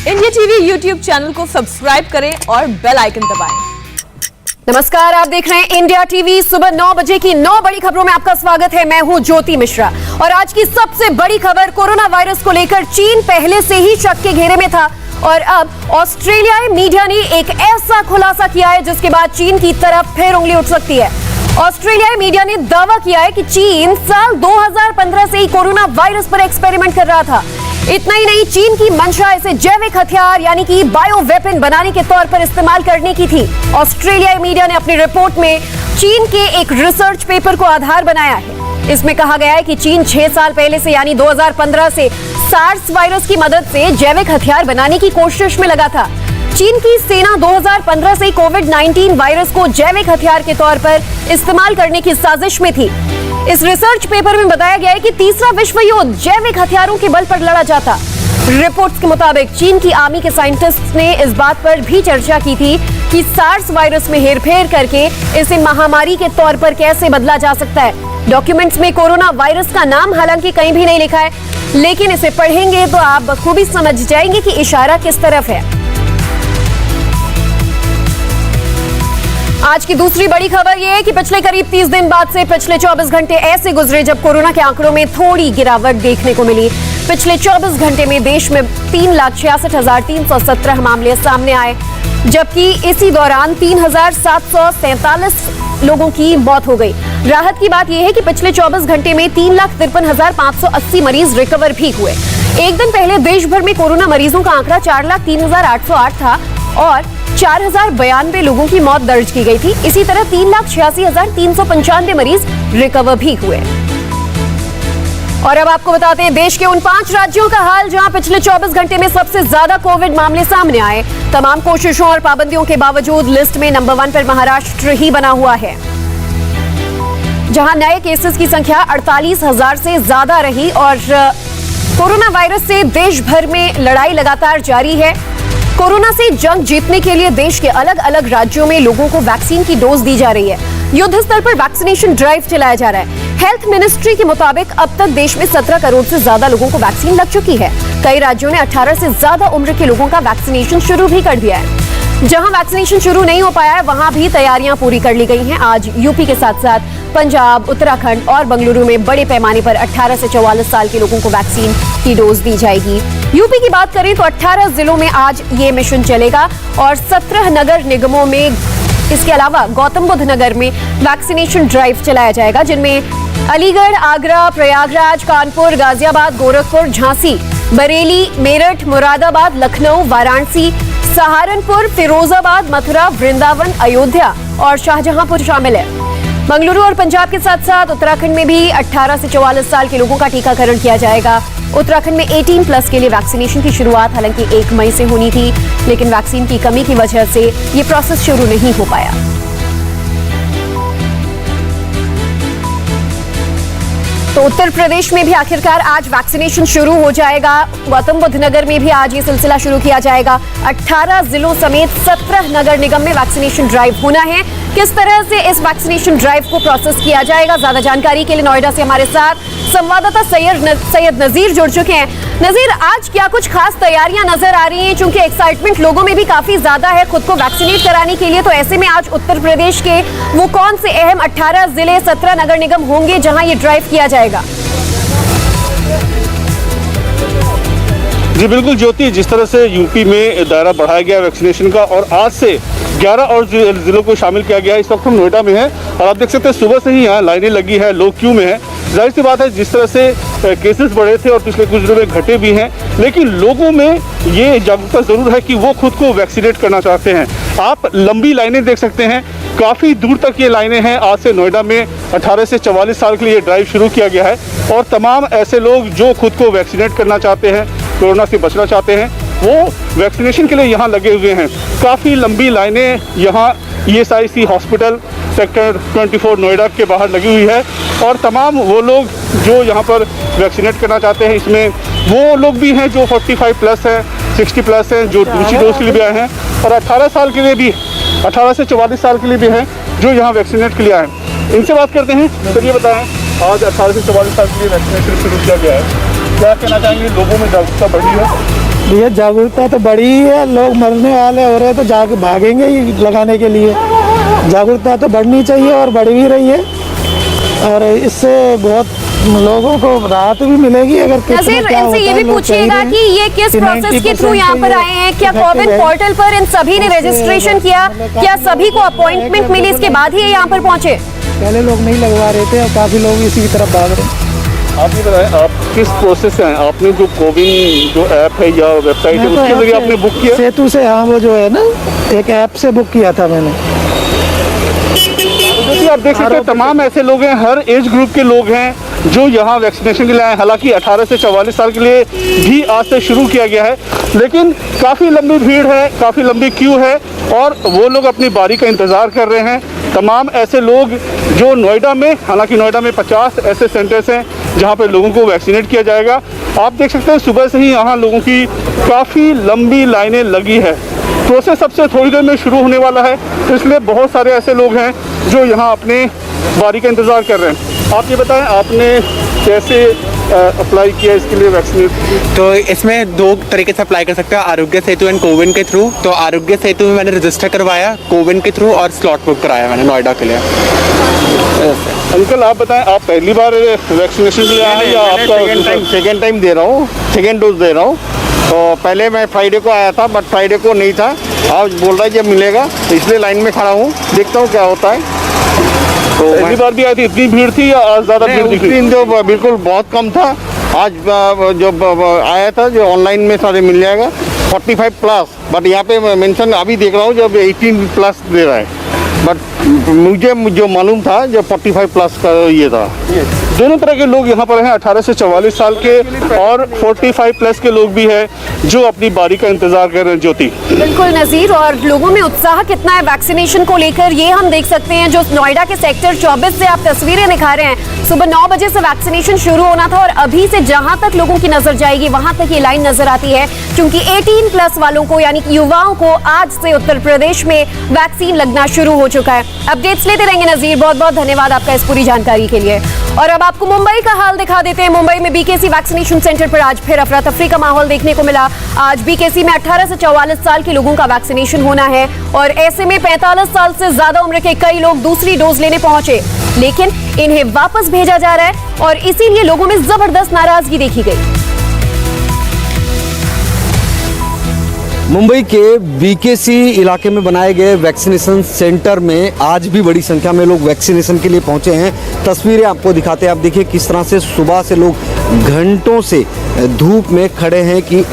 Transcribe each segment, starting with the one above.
India TV YouTube channel को subscribe करें और बेल आइकन दबाएं। नमस्कार, आप देख रहे हैं इंडिया टीवी। सुबह 9 बजे की 9 बड़ी खबरों में आपका स्वागत है। मैं हूं ज्योति मिश्रा और आज की सबसे बड़ी खबर कोरोना वायरस को लेकर चीन पहले से ही शक के घेरे में था और अब ऑस्ट्रेलियाई मीडिया ने एक ऐसा खुलासा किया है जिसके बाद चीन की तरफ फिर उंगली उठ सकती है। ऑस्ट्रेलियाई मीडिया ने दावा किया है कि चीन साल 2015 से ही कोरोना वायरस पर एक्सपेरिमेंट कर रहा था। इतना ही नहीं, चीन की मंशा इसे जैविक हथियार यानी कि बायो वेपन बनाने के तौर पर इस्तेमाल करने की थी। ऑस्ट्रेलियाई मीडिया ने अपनी रिपोर्ट में चीन के एक रिसर्च पेपर को आधार बनाया है। इसमें कहा गया है कि चीन 6 साल पहले से यानी 2015 से सार्स वायरस की मदद से जैविक हथियार बनाने की कोशिश में लगा था। चीन की सेना 2015 से कोविड-19 वायरस को जैविक हथियार के तौर पर इस्तेमाल करने की साजिश में थी। इस रिसर्च पेपर में बताया गया है कि तीसरा विश्व युद्ध जैविक हथियारों के बल पर लड़ा जाता। रिपोर्ट्स के मुताबिक चीन की आर्मी के साइंटिस्ट ने इस बात पर भी चर्चा की थी कि सार्स वायरस में हेरफेर करके इसे महामारी के तौर पर कैसे बदला जा सकता है। डॉक्यूमेंट्स में कोरोना वायरस का नाम हालांकि कहीं भी नहीं लिखा है, लेकिन इसे पढ़ेंगे तो आप बखूबी समझ जाएंगे कि इशारा किस तरफ है। आज की दूसरी बड़ी खबर यह है कि पिछले करीब 30 दिन बाद से पिछले 24 घंटे ऐसे गुजरे जब कोरोना के आंकड़ों में थोड़ी गिरावट देखने को मिली। पिछले 24 घंटे में देश में 3,66,317 मामले सामने आए, जबकि इसी दौरान 3,747 लोगों की मौत हो गई। राहत की बात यह है कि पिछले 24 घंटे में 3,53,580 मरीज रिकवर भी हुए। एक दिन पहले देश भर में कोरोना मरीजों का आंकड़ा 4,03,808 था और 4,092 लोगों की मौत दर्ज की गई थी। इसी तरह 3,86,395 मरीज रिकवर भी हुए। और अब आपको बताते हैं देश के उन 5 राज्यों का हाल जहां पिछले 24 घंटे में सबसे ज्यादा कोविड मामले सामने आए। तमाम कोशिशों और पाबंदियों के बावजूद लिस्ट में नंबर 1 पर महाराष्ट्र ही बना हुआ है, जहां नए केसेस की संख्या 48,000 से ज्यादा रही और कोरोना वायरस से देश भर में लड़ाई लगातार जारी है। कोरोना से जंग जीतने के लिए देश के अलग अलग राज्यों में लोगों को वैक्सीन की डोज दी जा रही है। युद्ध स्तर पर वैक्सीनेशन ड्राइव चलाया जा रहा है। हेल्थ मिनिस्ट्री के मुताबिक अब तक देश में 17 करोड़ से ज्यादा लोगों को वैक्सीन लग चुकी है। कई राज्यों ने 18 से ज्यादा उम्र के लोगों का वैक्सीनेशन शुरू भी कर दिया है। जहां वैक्सीनेशन शुरू नहीं हो पाया है वहां भी तैयारियां पूरी कर ली गई हैं। आज यूपी के साथ साथ पंजाब, उत्तराखंड और बेंगलुरु में बड़े पैमाने पर 18 से 44 साल के लोगों को वैक्सीन की डोज दी जाएगी। यूपी की बात करें तो 18 जिलों में आज ये मिशन चलेगा और 17 नगर निगमों में, इसके अलावा गौतम बुद्ध नगर में वैक्सीनेशन ड्राइव चलाया जाएगा, जिनमें अलीगढ़, आगरा, प्रयागराज, कानपुर, गाजियाबाद, गोरखपुर, झांसी, बरेली, मेरठ, मुरादाबाद, लखनऊ, वाराणसी, सहारनपुर, फिरोजाबाद, मथुरा, वृंदावन, अयोध्या और शाहजहांपुर शामिल है। बेंगलुरु और पंजाब के साथ साथ उत्तराखंड में भी 18 से 44 साल के लोगों का टीकाकरण किया जाएगा। उत्तराखंड में 18+ के लिए वैक्सीनेशन की शुरुआत हालांकि 1 मई से होनी थी, लेकिन वैक्सीन की कमी की वजह से ये प्रोसेस शुरू नहीं हो पाया। तो उत्तर प्रदेश में भी आखिरकार आज वैक्सीनेशन शुरू हो जाएगा। गौतम बुद्ध नगर में भी आज ये सिलसिला शुरू किया जाएगा। 18 जिलों समेत 17 नगर निगम में वैक्सीनेशन ड्राइव होना है। किस तरह से इस वैक्सीनेशन ड्राइव को प्रोसेस किया जाएगा, ज्यादा जानकारी के लिए नोएडा से हमारे साथ संवाददाता सैयद नजीर जुड़ चुके हैं। नजीर, आज क्या कुछ खास तैयारियां नजर आ रही हैं? चूंकि एक्साइटमेंट लोगों में भी काफी ज्यादा है खुद को वैक्सीनेट कराने के लिए, तो ऐसे में आज उत्तर प्रदेश के वो कौन से अहम 18 जिले, 17 नगर निगम होंगे जहां ये ड्राइव किया जाएगा? जी बिल्कुल ज्योति, जिस तरह से यूपी में दायरा बढ़ाया गया वैक्सीनेशन का और आज से 11 और जिलों को शामिल किया गया है। इस वक्त हम नोएडा में हैं और आप देख सकते हैं सुबह से ही यहाँ लाइनें लगी है, लोग क्यू में हैं। जाहिर सी बात है जिस तरह से केसेस बढ़े थे और पिछले कुछ दिनों में घटे भी हैं, लेकिन लोगों में ये जागरूकता ज़रूर है कि वो खुद को वैक्सीनेट करना चाहते हैं। आप लंबी लाइनें देख सकते हैं, काफ़ी दूर तक ये लाइनें हैं। आज से नोएडा में 18 से 44 साल के लिए ड्राइव शुरू किया गया है और तमाम ऐसे लोग जो खुद को वैक्सीनेट करना चाहते हैं, कोरोना से बचना चाहते हैं, वो वैक्सीनेशन के लिए यहाँ लगे हुए हैं। काफ़ी लंबी लाइनें यहाँ ESIC हॉस्पिटल सेक्टर 24 नोएडा के बाहर लगी हुई है और तमाम वो लोग जो यहाँ पर वैक्सीनेट करना चाहते हैं, इसमें वो लोग भी हैं जो 45+ हैं, 60+ हैं, जो दूसरी डोज के लिए भी आए हैं और 18 साल के लिए भी, 18 से 44 साल के लिए भी हैं जो यहाँ वैक्सीनेट के लिए आए हैं। इनसे बात करते हैं। तो ये बताएं, आज 18 से 44 साल के लिए वैक्सीनेशन शुरू किया गया है, क्या कहना चाहेंगे? लोगों में जागरूकता बढ़ी है? भैया जागरूकता तो बढ़ी ही है, लोग मरने वाले हो रहे हैं तो जाके भागेंगे ही लगाने के लिए। जागरूकता तो बढ़नी चाहिए और बढ़ भी रही है, और इससे बहुत लोगों को राहत भी मिलेगी। अगर नज़ीर, इनसे ये भी पूछिएगा कि ये किस प्रोसेस के थ्रू यहाँ पर आए हैं? क्या कोविन पोर्टल पर इन सभी ने रजिस्ट्रेशन किया? क्या सभी को अपॉइंटमेंट मिली, इसके बाद ही यहाँ पर पहुंचे? पहले लोग नहीं लगवा रहे थे और काफी लोग इसी की तरफ भाग रहे हैं। आप ये बताएं, आप किस प्रोसेस से हैं? आपने जो कोविन जो ऐप है या वेबसाइट है उसके जरिए आपने बुक किया? सेतु से, हाँ, वो जो है ना, एक ऐप से बुक किया था मैंने। देखिए, आप देख सकते हैं तमाम ऐसे लोग हैं, हर एज ग्रुप के लोग हैं जो यहाँ वैक्सीनेशन के लिए आए। हालांकि 18 से 44 साल के लिए भी आज से शुरू किया गया है, लेकिन काफ़ी लंबी भीड़ है, काफ़ी लंबी क्यू है और वो लोग अपनी बारी का इंतज़ार कर रहे हैं। तमाम ऐसे लोग जो नोएडा में, हालांकि नोएडा में 50 ऐसे सेंटर्स हैं जहाँ पे लोगों को वैक्सीनेट किया जाएगा। आप देख सकते हैं सुबह से ही यहाँ लोगों की काफ़ी लंबी लाइनें लगी है। प्रोसेस सबसे थोड़ी देर में शुरू होने वाला है, इसलिए बहुत सारे ऐसे लोग हैं जो यहाँ अपने बारी का इंतज़ार कर रहे हैं। आप ये बताएं, आपने कैसे अप्लाई किया इसके लिए वैक्सीनेट? तो इसमें 2 तरीके से अप्लाई कर सकते हैं, आरोग्य सेतु एंड कोविन के थ्रू। तो आरोग्य सेतु में मैंने रजिस्टर करवाया, कोविन के थ्रू और स्लॉट बुक कराया मैंने नोएडा के लिए। अंकल, आप बताएं, आप पहली बार वैक्सीनेशन के लिए आए हैं या आपका सेकेंड टाइम दे रहा हूँ, सेकेंड डोज दे रहा हूँ। तो पहले मैं फ्राइडे को आया था, बट फ्राइडे को नहीं था, आज बोल रहा है जब मिलेगा, तो इसलिए लाइन में खड़ा हूँ, देखता हूँ क्या होता है। तो पहली बार भी आई थी, इतनी भीड़ थी या आज ज़्यादा भीड़ दिख उस रही? दिन जो बिल्कुल बहुत कम था, आज जो आया था जो ऑनलाइन में सारे मिल जाएगा 45 प्लस, बट यहाँ पे मेंशन अभी देख रहा हूँ जब 18 प्लस दे रहा है, बट मुझे जो मालूम था जो 45 प्लस का ये था। दोनों तरह के लोग यहाँ पर हैं, 18 से 44 साल के और 45 प्लस के लोग भी हैं जो अपनी बारी का इंतजार कर रहे हैं। ज्योति, बिल्कुल नज़ीर, और लोगों में उत्साह कितना है वैक्सीनेशन को लेकर ये हम देख सकते हैं। जो नोएडा के सेक्टर 24 से आप तस्वीरें दिखा रहे हैं, सुबह 9 बजे से वैक्सीनेशन शुरू होना था और अभी से जहां तक लोगों की नजर जाएगी वहां तक ये लाइन नजर आती है, क्योंकि 18 प्लस वालों को यानी कि युवाओं को आज से उत्तर प्रदेश में वैक्सीन लगना शुरू हो चुका है। अपडेट्स लेते रहेंगे नज़ीर, बहुत बहुत धन्यवाद आपका इस पूरी जानकारी के लिए। और अब आपको मुंबई का हाल दिखा देते हैं। मुंबई में बीकेसी वैक्सीनेशन सेंटर पर आज फिर अफरा तफरी का माहौल देखने को मिला। आज बीकेसी में 18 से 44 साल के लोगों का वैक्सीनेशन होना है और ऐसे में 45 साल से ज्यादा उम्र के कई लोग दूसरी डोज लेने पहुंचे, लेकिन इन्हें वापस भेजा जा रहा है और इसीलिए लोगों में जबरदस्त नाराजगी देखी गई। मुंबई के बीकेसी इलाके में बनाए गए वैक्सीनेशन सेंटर में आज भी बड़ी संख्या में लोग वैक्सीनेशन के लिए पहुंचे हैं। तस्वीरें आपको दिखाते हैं। आप देखिए किस तरह से सुबह से लोग घंटों से धूप में खड़े हैं कि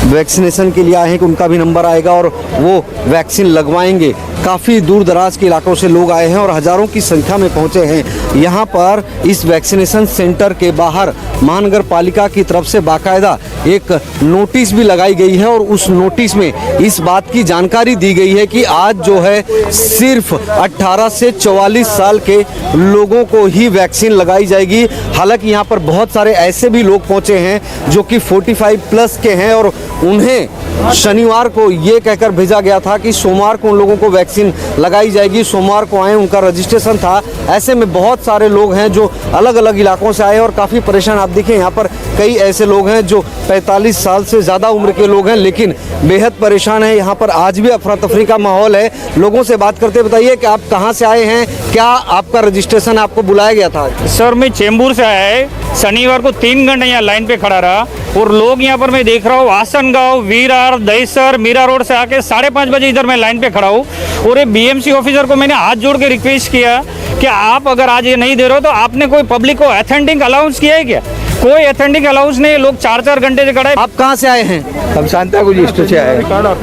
वैक्सीनेशन के लिए आए हैं कि उनका भी नंबर आएगा और वो वैक्सीन लगवाएंगे। काफ़ी दूर दराज के इलाकों से लोग आए हैं और हज़ारों की संख्या में पहुंचे हैं। यहाँ पर इस वैक्सीनेशन सेंटर के बाहर महानगर पालिका की तरफ से बाकायदा एक नोटिस भी लगाई गई है और उस नोटिस में इस बात की जानकारी दी गई है कि आज जो है सिर्फ 18 से 44 साल के लोगों को ही वैक्सीन लगाई जाएगी। हालांकि यहाँ पर बहुत सारे ऐसे भी लोग पहुँचे हैं जो कि 45 प्लस के हैं और उन्हें शनिवार को ये कहकर भेजा गया था कि सोमवार को उन लोगों को वैक्सीन लगाई जाएगी। सोमवार को आए, उनका रजिस्ट्रेशन था। ऐसे में बहुत सारे लोग हैं जो अलग अलग इलाकों से आए और काफ़ी परेशान। आप देखिए यहाँ पर कई ऐसे लोग हैं जो 45 साल से ज़्यादा उम्र के लोग हैं लेकिन बेहद परेशान हैं। यहाँ पर आज भी अफरा तफरी का माहौल है। लोगों से बात करते बताइए कि आप कहाँ से आए हैं, क्या आपका रजिस्ट्रेशन आपको बुलाया गया था? सर मैं चेंबूर से आया है। शनिवार को 3 घंटे यहाँ लाइन पे खड़ा रहा और लोग यहाँ पर मैं देख रहा हूँ आसनगांव, वीरार, दहीसर, मीरा रोड से आके 5:30 बजे इधर मैं लाइन पे खड़ा हूँ और ये बीएमसी ऑफिसर को मैंने हाथ जोड़ के रिक्वेस्ट किया कि आप अगर आज ये नहीं दे रहे हो तो आपने कोई पब्लिक को ऑथेंटिक अलाउंस किया है क्या? कोई ऑथेंटिक अलाउंस नहीं है। लोग 4-4 घंटे से खड़े हैं। आप कहाँ से आए हैं? हम शांता गुज स्टोर से आए।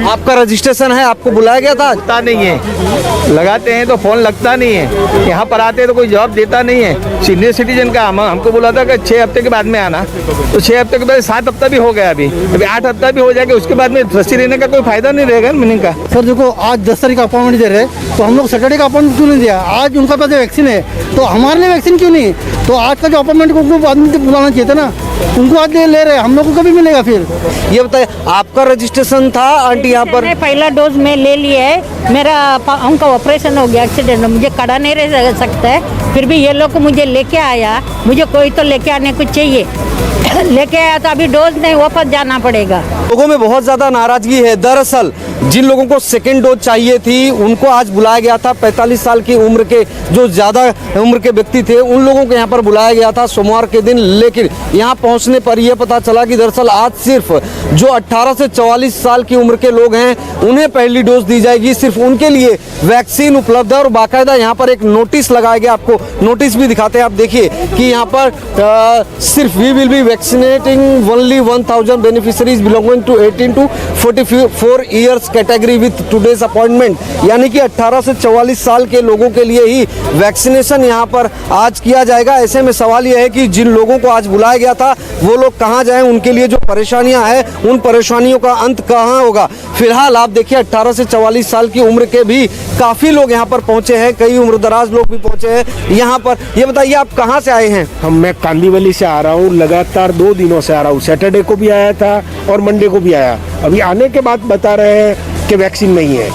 आपका रजिस्ट्रेशन है, आपको बुलाया गया था? लगता नहीं है, लगाते हैं तो फोन लगता नहीं है। यहाँ पर आते हैं तो कोई जवाब देता नहीं है। सीनियर सिटीजन का हमको बोला था कि 6 हफ्ते के बाद में आना, तो 6 हफ्ते के बाद 7 हफ्ता भी हो गया, अभी 8 हफ्ता भी हो जाएगा। उसके बाद में रस्सी रहने का कोई फायदा नहीं रहेगा मीनिंग का। सर देखो, आज 10 तारीख का अपॉइंटमेंट दे रहे तो हम लोग सैटरडे का अपॉइंटमेंट क्यों नहीं दिया? आज उनका पास वैक्सीन है तो हमारे लिए वैक्सीन क्यों नहीं? तो आज का जो अपॉइंटमेंट उनको आदमी को बुलाना चाहिए था ना, उनको आज ले रहे हैं, हम लोग को कभी मिलेगा फिर? ये बताइए, आपका रजिस्ट्रेशन था आंटी यहाँ पर? पहला डोज में ले लिया है। मेरा उनका ऑपरेशन हो गया एक्सीडेंट में, मुझे खड़ा नहीं रह सकता है, फिर भी ये लोग मुझे लेके आया। मुझे कोई तो लेके आने को चाहिए। लेके आया तो अभी डोज नहीं, वापस जाना पड़ेगा। लोगों में बहुत ज्यादा नाराजगी है। दरअसल जिन लोगों को सेकेंड डोज चाहिए थी उनको आज बुलाया गया था। 45 साल की उम्र के जो ज्यादा उम्र के व्यक्ति थे उन लोगों को यहाँ पर बुलाया गया था सोमवार के दिन, लेकिन यहाँ पहुँचने पर यह पता चला कि दरअसल आज सिर्फ जो 18 से 44 साल की उम्र के लोग हैं उन्हें पहली डोज दी जाएगी। सिर्फ उनके लिए वैक्सीन उपलब्ध है और बाकायदा यहाँ पर एक नोटिस लगाया गया। आपको नोटिस भी दिखाते हैं। आप देखिए कि यहाँ पर सिर्फ we will be vaccinating only 1000 beneficiaries belonging to 18 to 44 years category with today's appointment, यानी कि 18 से 44 साल के लोगों के लिए ही वैक्सीनेशन यहाँ पर आज किया जाएगा। ऐसे में सवाल यह है कि जिन लोगों को आज बुलाया गया था वो लोग कहाँ जाएं, उनके लिए जो परेशानियां हैं उन परेशानियों का अंत कहाँ होगा। फिलहाल आप देखिए 18 से 44 साल की उम्र के भी काफी लोग यहाँ पर पहुंचे हैं, कई उम्रदराज लोग भी पहुंचे हैं यहाँ पर। ये बताइए आप कहाँ से आए हैं? मैं कांदीवली से आ रहा हूँ, लगातार 2 दिनों से आ रहा हूँ। सैटरडे को भी आया था और मंडे को भी आया। अभी आने के बाद बता रहे हैं कि वैक्सीन नहीं है।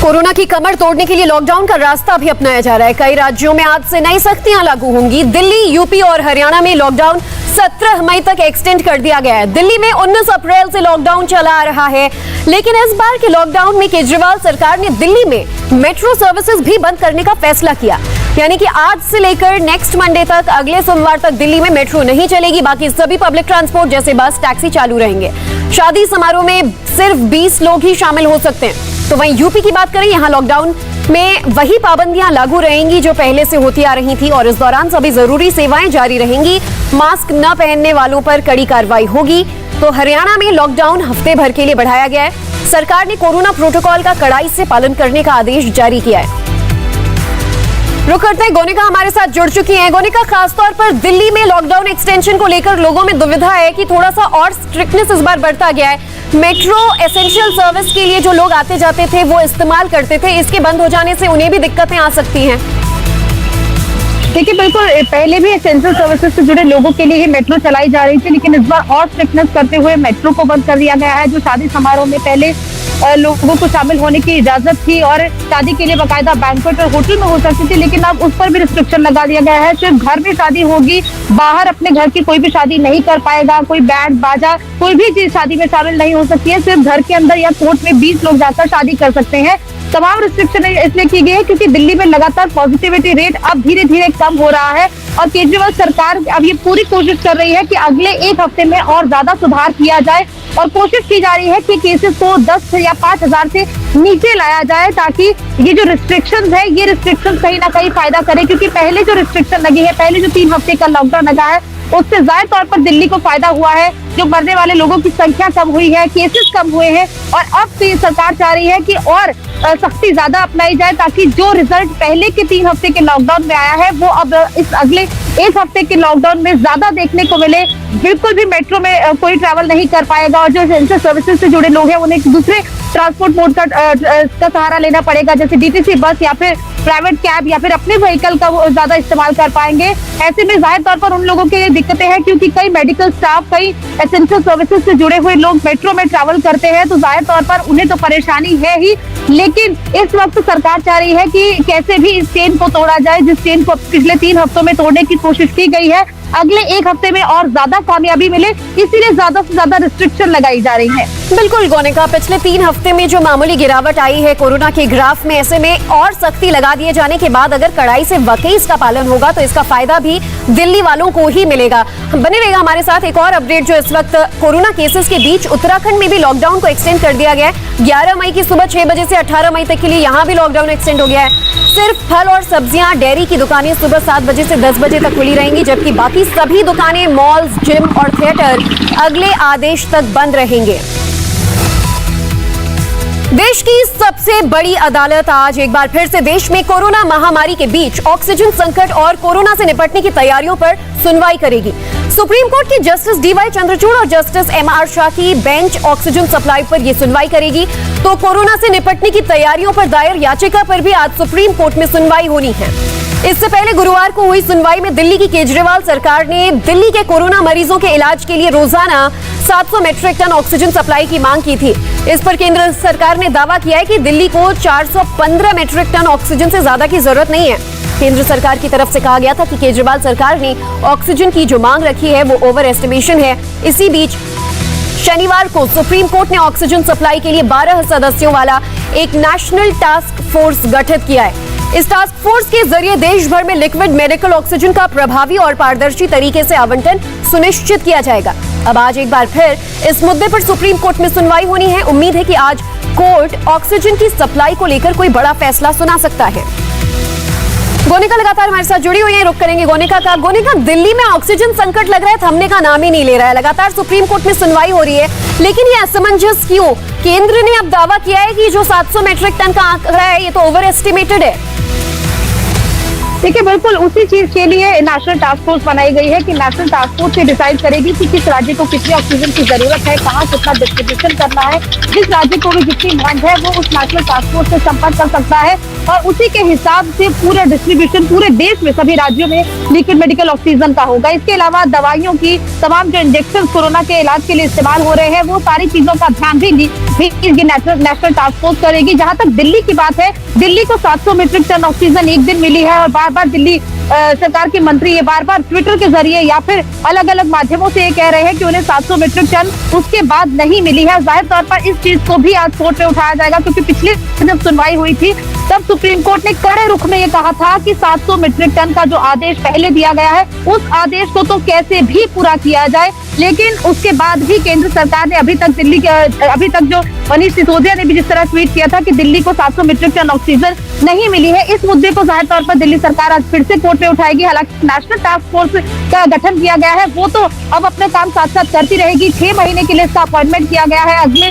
कोरोना की कमर तोड़ने के लिए लॉकडाउन का रास्ता भी अपनाया जा रहा है। कई राज्यों में आज से नई सख्तियां लागू होंगी। दिल्ली, यूपी और हरियाणा में लॉकडाउन 17 मई तक एक्सटेंड कर दिया गया है। दिल्ली में 19 अप्रैल से लॉकडाउन चला आ रहा है, लेकिन इस बार के लॉकडाउन में केजरीवाल सरकार ने दिल्ली में मेट्रो सर्विसेज भी बंद करने का फैसला किया। यानी कि आज से लेकर नेक्स्ट मंडे तक, अगले सोमवार तक दिल्ली में मेट्रो नहीं चलेगी। बाकी सभी पब्लिक ट्रांसपोर्ट जैसे बस, टैक्सी चालू रहेंगे। शादी समारोह में सिर्फ 20 लोग ही शामिल हो सकते हैं। तो वहीं यूपी की बात करें, यहाँ लॉकडाउन में वही पाबंदियां लागू रहेंगी जो पहले से होती आ रही थी और इस दौरान सभी जरूरी सेवाएं जारी रहेंगी। मास्क न पहनने वालों पर कड़ी कार्रवाई होगी। तो हरियाणा में लॉकडाउन हफ्ते भर के लिए बढ़ाया गया है। सरकार ने कोरोना प्रोटोकॉल का कड़ाई से पालन करने का आदेश जारी किया है। रुक करते हैं, गोनिका हमारे साथ जुड़ चुकी हैं। गोनिका, खासतौर पर दिल्ली में लॉकडाउन एक्सटेंशन को लेकर लोगों में दुविधा है कि थोड़ा सा और स्ट्रिक्टनेस इस बार बढ़ता गया है। मेट्रो एसेंशियल सर्विस के लिए जो लोग आते जाते थे वो इस्तेमाल करते थे, इसके बंद हो जाने से उन्हें भी दिक्कतें आ सकती हैं। देखिए, बिल्कुल पहले भी एसेंशियल सर्विसेज से जुड़े लोगों के लिए ही मेट्रो चलाई जा रही थी, लेकिन इस बार और स्ट्रिक्टनेस करते हुए मेट्रो को बंद कर दिया गया है। जो शादी समारोह में पहले लोगों को शामिल होने की इजाजत थी और शादी के लिए बाकायदा बैंक्वेट और होटल में हो सकती थी, लेकिन अब उस पर भी रिस्ट्रिक्शन लगा दिया गया है। सिर्फ घर में शादी होगी, बाहर अपने घर की कोई भी शादी नहीं कर पाएगा। कोई बैंड बाजा कोई भी चीज शादी में शामिल नहीं हो सकती है। सिर्फ घर के अंदर या कोर्ट में 20 लोग जाकर शादी कर सकते हैं। तमाम रिस्ट्रिक्शन इसलिए की गई है क्योंकि दिल्ली में लगातार पॉजिटिविटी रेट अब धीरे धीरे कम हो रहा है और केजरीवाल सरकार अब ये पूरी कोशिश कर रही है कि अगले 1 हफ्ते में और ज्यादा सुधार किया जाए और कोशिश की जा रही है कि केसेस को 10 या 5000 से नीचे लाया जाए, ताकि ये जो रिस्ट्रिक्शंस है ये रिस्ट्रिक्शंस कहीं ना कहीं फायदा करे। क्योंकि पहले जो रिस्ट्रिक्शन लगी है, पहले जो 3 हफ्ते का लॉकडाउन लगा है, उससे ज्यादा तौर पर दिल्ली को फायदा हुआ है। जो मरने वाले लोगों की संख्या कम हुई है, केसेस कम हुए हैं और अब से सरकार चाह रही है कि और सख्ती ज्यादा अपनाई जाए, ताकि जो रिजल्ट पहले के 3 हफ्ते के लॉकडाउन में आया है वो अब इस अगले 1 हफ्ते के लॉकडाउन में ज्यादा देखने को मिले। बिल्कुल भी मेट्रो में कोई ट्रैवल नहीं कर पाएगा और जो एसेंशियल सर्विसेज से जुड़े लोग हैं उन्हें दूसरे ट्रांसपोर्ट मोड का सहारा लेना पड़ेगा, जैसे डीटीसी बस या फिर प्राइवेट कैब या फिर अपने व्हीकल का वो ज्यादा इस्तेमाल कर पाएंगे। ऐसे में जाहिर तौर पर उन लोगों के लिए दिक्कतें हैं क्योंकि कई मेडिकल स्टाफ, कई एसेंशियल सर्विसेज से जुड़े हुए लोग मेट्रो में ट्रैवल करते हैं, तो जाहिर तौर पर उन्हें तो परेशानी है ही। लेकिन इस वक्त सरकार चाह रही है कि कैसे भी इस चेन को तोड़ा जाए, जिस चेन को पिछले 3 हफ्तों में तोड़ने की कोशिश की गई है, अगले 1 हफ्ते में और ज्यादा कामयाबी मिले, इसीलिए ज्यादा से ज्यादा रिस्ट्रिक्शन लगाई जा रही है। बिल्कुल गोनिका, पिछले 3 हफ्ते में जो मामूली गिरावट आई है कोरोना के ग्राफ में, ऐसे में और सख्ती लगा दिए जाने के बाद अगर कड़ाई से वाकई इसका पालन होगा तो इसका फायदा भी दिल्ली वालों को ही मिलेगा। बने रहेगा हमारे साथ। एक और अपडेट जो इस वक्त कोरोना केसेस के बीच उत्तराखंड में भी लॉकडाउन को एक्सटेंड कर दिया गया है। 11 मई की सुबह 6 बजे से 18 मई तक के लिए यहाँ भी लॉकडाउन एक्सटेंड हो गया है। सिर्फ फल और सब्जियां, डेयरी की दुकानें सुबह 7 बजे से 10 बजे तक खुली रहेंगी, जबकि बाकी सभी दुकानें, मॉल्स, जिम और थिएटर अगले आदेश तक बंद रहेंगे। देश की सबसे बड़ी अदालत आज एक बार फिर से देश में कोरोना महामारी के बीच ऑक्सीजन संकट और कोरोना से निपटने की तैयारियों पर सुनवाई करेगी। सुप्रीम कोर्ट की जस्टिस डीवाई चंद्रचूड़ और जस्टिस एमआर शाह की बेंच ऑक्सीजन सप्लाई पर यह सुनवाई करेगी। तो कोरोना से निपटने की तैयारियों पर दायर याचिका पर भी आज सुप्रीम कोर्ट में सुनवाई होनी है। इससे पहले गुरुवार को हुई सुनवाई में दिल्ली की केजरीवाल सरकार ने दिल्ली के कोरोना मरीजों के इलाज के लिए रोजाना 700 मेट्रिक टन ऑक्सीजन सप्लाई की मांग की थी। इस पर केंद्र सरकार ने दावा किया है कि दिल्ली को 415 मीट्रिक टन ऑक्सीजन से ज्यादा की जरूरत नहीं है। केंद्र सरकार की तरफ से कहा गया था कि केजरीवाल सरकार ने ऑक्सीजन की जो मांग रखी है वो ओवर एस्टिमेशन है। इसी बीच शनिवार को सुप्रीम कोर्ट ने ऑक्सीजन सप्लाई के लिए 12 सदस्यों वाला एक नेशनल टास्क फोर्स गठित किया है। इस टास्क फोर्स के जरिए देश भर में लिक्विड मेडिकल ऑक्सीजन का प्रभावी और पारदर्शी तरीके से आवंटन सुनिश्चित किया जाएगा। अब आज एक बार फिर इस मुद्दे पर सुप्रीम कोर्ट में सुनवाई होनी है। उम्मीद है कि आज कोर्ट ऑक्सीजन की सप्लाई को लेकर कोई बड़ा फैसला सुना सकता है। गोनिका लगातार हमारे साथ जुड़ी हुई है, रुक करेंगे गोनिका का। गोनिका, दिल्ली में ऑक्सीजन संकट लग रहा है, थमने का नाम ही नहीं ले रहा है। लगातार सुप्रीम कोर्ट में सुनवाई हो रही है, लेकिन ये असमंजस क्यों? केंद्र ने अब दावा किया है कि जो 700 मीट्रिक टन का आंकड़ा है ये तो ओवर एस्टिमेटेड है। देखिए, बिल्कुल उसी चीज के लिए नेशनल टास्क फोर्स बनाई गई है कि नेशनल टास्क फोर्स ये डिसाइड करेगी कि किस राज्य को कितनी ऑक्सीजन की जरूरत है, कहाँ कितना डिस्ट्रीब्यूशन करना है। जिस राज्य को भी जितनी मांग है वो उस नेशनल टास्क फोर्स से संपर्क कर सकता है और उसी के हिसाब से पूरा डिस्ट्रीब्यूशन पूरे देश में सभी राज्यों में लिक्विड मेडिकल ऑक्सीजन का होगा। इसके अलावा दवाइयों की तमाम जो इंजेक्शन कोरोना के इलाज के लिए इस्तेमाल हो रहे हैं वो सारी चीजों का ध्यान भी नेशनल टास्क फोर्स करेगी। जहां तक दिल्ली की बात है, दिल्ली को 700 मीट्रिक टन ऑक्सीजन एक दिन मिली है और बार बार दिल्ली सरकार के मंत्री ये बार बार ट्विटर के जरिए या फिर अलग अलग माध्यमों से ये कह रहे हैं कि उन्हें 700 मीट्रिक टन उसके बाद नहीं मिली है। जाहिर तौर पर इस चीज को भी आज कोर्ट में उठाया जाएगा, क्योंकि पिछली जब सुनवाई हुई थी तब सुप्रीम कोर्ट ने कड़े रुख में ये कहा था कि 700 मीट्रिक टन का जो आदेश पहले दिया गया है उस आदेश को तो कैसे भी पूरा किया जाए। लेकिन उसके बाद भी केंद्र सरकार ने अभी तक जो मनीष सिसोदिया ने भी जिस तरह ट्वीट किया था कि दिल्ली को 700 मीट्रिक टन ऑक्सीजन नहीं मिली है, इस मुद्दे को जाहिर तौर पर दिल्ली सरकार आज फिर से कोर्ट में उठाएगी। हालांकि नेशनल टास्क फोर्स का गठन किया गया है वो तो अब अपने काम साथ साथ करती रहेगी। 6 महीने के लिए इसका अपॉइंटमेंट किया गया है। अगले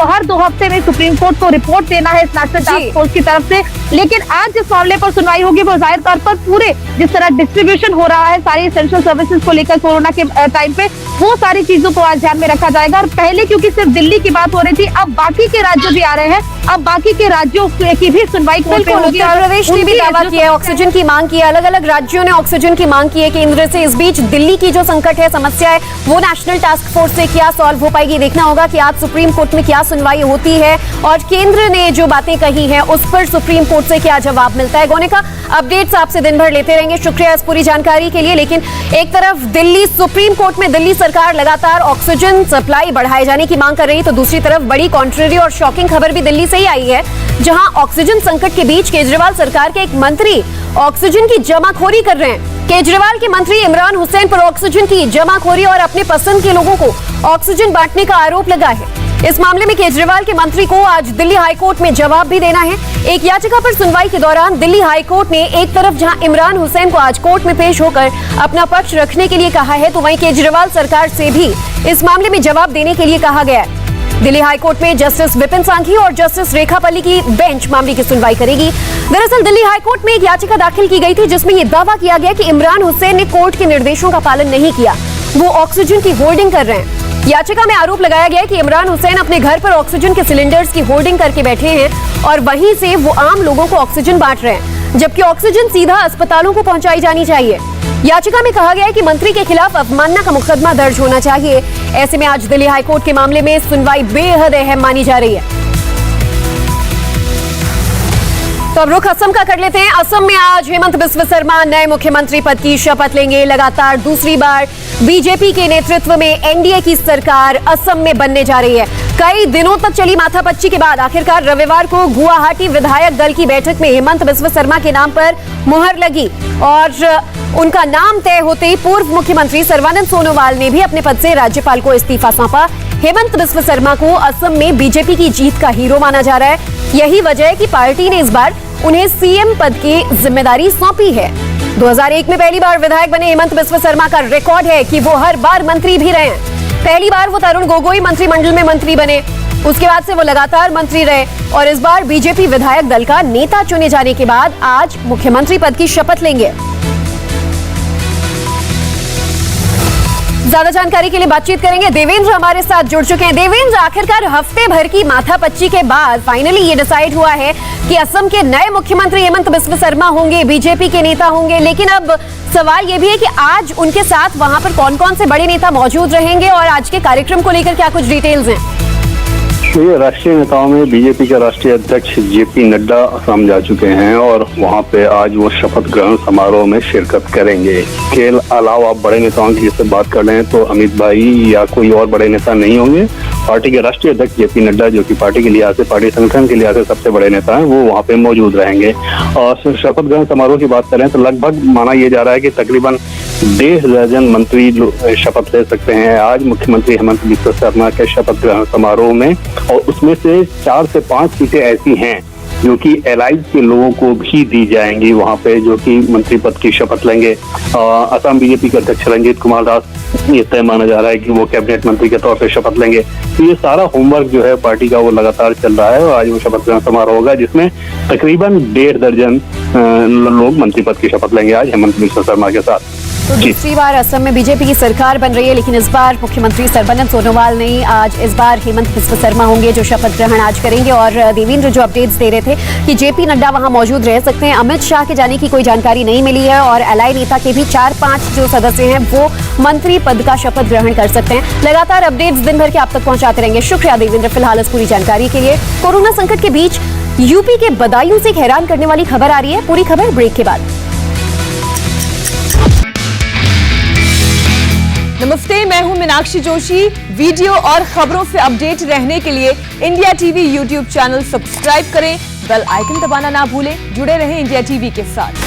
हर 2 हफ्ते में सुप्रीम कोर्ट को रिपोर्ट देना है इस नेशनल टास्क फोर्स की तरफ से। लेकिन आज जिस मामले पर सुनवाई होगी वो जाहिर तौर पर पूरे जिस तरह डिस्ट्रीब्यूशन हो रहा है सारी एसेंशियल सर्विसेज को लेकर कोरोना के टाइम पे, वो सारी चीजों को आज ध्यान में रखा जाएगा। और पहले क्योंकि सिर्फ दिल्ली की बात हो रही थी, अब बाकी के राज्य भी आ रहे हैं, अब बाकी के राज्यों की भी सुनवाई कोर्ट में होगी। उत्तर प्रदेश ने भी दावा किया है, ऑक्सीजन की मांग की है, अलग अलग राज्यों ने ऑक्सीजन की मांग की है केंद्र से। इस बीच दिल्ली की जो संकट है, समस्या है, वो नेशनल टास्क फोर्स से क्या सॉल्व हो पाएगी, देखना होगा कि आज सुप्रीम कोर्ट में क्या सुनवाई होती है और केंद्र ने जो बातें कही हैं उस पर सुप्रीम कोर्ट से क्या जवाब मिलता है। गोनिका, अपडेट्स आपसे दिन भर लेते रहेंगे, शुक्रिया इस पूरी जानकारी के लिए। लेकिन एक तरफ दिल्ली सुप्रीम कोर्ट में दिल्ली सरकार लगातार ऑक्सीजन सप्लाई बढ़ाए जाने की मांग कर रही है, तो दूसरी तरफ बड़ी कॉन्ट्ररी और शॉकिंग खबर भी दिल्ली से ही आई है, जहां ऑक्सीजन संकट के बीच केजरीवाल सरकार के एक मंत्री ऑक्सीजन की जमाखोरी कर रहे हैं। केजरीवाल के मंत्री इमरान हुसैन पर ऑक्सीजन की जमाखोरी और अपने पसंद के लोगों को ऑक्सीजन बांटने का आरोप लगा है। इस मामले में केजरीवाल के मंत्री को आज दिल्ली हाईकोर्ट में जवाब भी देना है। एक याचिका पर सुनवाई के दौरान दिल्ली हाईकोर्ट ने एक तरफ जहां इमरान हुसैन को आज कोर्ट में पेश होकर अपना पक्ष रखने के लिए कहा है, तो वहीं केजरीवाल सरकार से भी इस मामले में जवाब देने के लिए कहा गया है। दिल्ली हाईकोर्ट में जस्टिस विपिन सांघी और जस्टिस रेखा पल्ली की बेंच मामले की सुनवाई करेगी। दरअसल दिल्ली हाईकोर्ट में एक याचिका दाखिल की गई थी जिसमें यह दावा किया गया कि इमरान हुसैन ने कोर्ट के निर्देशों का पालन नहीं किया, वो ऑक्सीजन की होर्डिंग कर रहे हैं। याचिका में आरोप लगाया गया कि इमरान हुसैन अपने घर पर ऑक्सीजन के सिलेंडर्स की होर्डिंग करके बैठे हैं और वहीं से वो आम लोगों को ऑक्सीजन बांट रहे हैं, जबकि ऑक्सीजन सीधा अस्पतालों को पहुंचाई जानी चाहिए। याचिका में कहा गया है कि मंत्री के खिलाफ अवमानना का मुकदमा दर्ज होना चाहिए। ऐसे में आज दिल्ली हाईकोर्ट के मामले में सुनवाई बेहद अहम मानी जा रही है। तो अब रुख असम का कर लेते हैं। असम में आज हेमंत बिस्व शर्मा नए मुख्यमंत्री पद की शपथ लेंगे। लगातार दूसरी बार बीजेपी के नेतृत्व में एनडीए की सरकार असम में बनने जा रही है। कई दिनों तक चली माथापच्ची के बाद आखिरकार रविवार को गुवाहाटी विधायक दल की बैठक में हेमंत बिस्व शर्मा के नाम पर मुहर लगी और उनका नाम तय होते ही पूर्व मुख्यमंत्री सर्बानंद सोनोवाल ने भी अपने पद से राज्यपाल को इस्तीफा सौंपा। हेमंत बिस्व शर्मा को असम में बीजेपी की जीत का हीरो माना जा रहा है। यही वजह है कि पार्टी ने इस बार उन्हें सीएम पद की जिम्मेदारी सौंपी है। 2001 में पहली बार विधायक बने हेमंत बिस्व शर्मा का रिकॉर्ड है कि वो हर बार मंत्री भी रहे हैं। पहली बार वो तरुण गोगोई मंत्रिमंडल में मंत्री बने, उसके बाद से वो लगातार मंत्री रहे और इस बार बीजेपी विधायक दल का नेता चुने जाने के बाद आज मुख्यमंत्री पद की शपथ लेंगे। ज्यादा जानकारी के लिए बातचीत करेंगे, देवेंद्र हमारे साथ जुड़ चुके हैं। देवेंद्र, आखिरकार हफ्ते भर की माथापच्ची के बाद फाइनली ये डिसाइड हुआ है कि असम के नए मुख्यमंत्री हेमंत बिस्व शर्मा होंगे, बीजेपी के नेता होंगे। लेकिन अब सवाल ये भी है कि आज उनके साथ वहां पर कौन कौन से बड़े नेता मौजूद रहेंगे और आज के कार्यक्रम को लेकर क्या कुछ डिटेल्स हैं? ये राष्ट्रीय नेताओं में बीजेपी के राष्ट्रीय अध्यक्ष जेपी नड्डा असम जा चुके हैं और वहां पे आज वो शपथ ग्रहण समारोह में शिरकत करेंगे। के अलावा बड़े नेताओं की जैसे बात कर रहे हैं तो अमित भाई या कोई और बड़े नेता नहीं होंगे। पार्टी के राष्ट्रीय अध्यक्ष जेपी नड्डा, जो कि पार्टी के लिहाज से, पार्टी संगठन के लिहाज से सबसे बड़े नेता हैं, वो वहाँ पे मौजूद रहेंगे। और शपथ ग्रहण समारोह की बात करें तो लगभग माना यह जा रहा है कि तकरीबन 1.5 दर्जन मंत्री शपथ ले सकते हैं आज मुख्यमंत्री हेमंत बिस्वा शर्मा के शपथ ग्रहण समारोह में। और उसमें से 4 से 5 सीटें ऐसी हैं जो कि एलाइज के लोगों को भी दी जाएंगी वहां पे, जो कि मंत्री पद की शपथ लेंगे। असम बीजेपी के अध्यक्ष रंजीत कुमार दास, ये तय माना जा रहा है कि वो कैबिनेट मंत्री के तौर पे शपथ लेंगे। तो ये सारा होमवर्क जो है पार्टी का वो लगातार चल रहा है और आज वो शपथ ग्रहण समारोह होगा जिसमें तकरीबन 1.5 दर्जन लोग मंत्री पद की शपथ लेंगे आज हेमंत बिस्वा शर्मा के साथ। तो दूसरी बार असम में बीजेपी की सरकार बन रही है, लेकिन इस बार मुख्यमंत्री सर्बानंद सोनोवाल नहीं, आज इस बार हेमंत बिस्वा शर्मा होंगे जो शपथ ग्रहण आज करेंगे। और देवेंद्र जो अपडेट्स दे रहे थे कि जेपी नड्डा वहां मौजूद रह सकते हैं, अमित शाह के जाने की कोई जानकारी नहीं मिली है और एलआई नेता के भी 4-5 जो सदस्य हैं वो मंत्री पद का शपथ ग्रहण कर सकते हैं। लगातार अपडेट्स दिन भर के आप तक पहुंचाते रहेंगे। शुक्रिया देवेंद्र फिलहाल इस पूरी जानकारी के लिए। कोरोना संकट के बीच यूपी के बदायूं से एक हैरान करने वाली खबर आ रही है, पूरी खबर ब्रेक के बाद। नमस्ते, मैं हूं मीनाक्षी जोशी। वीडियो और खबरों से अपडेट रहने के लिए India TV YouTube channel subscribe करें, बेल आइकन दबाना ना भूलें। जुड़े रहें इंडिया टीवी के साथ।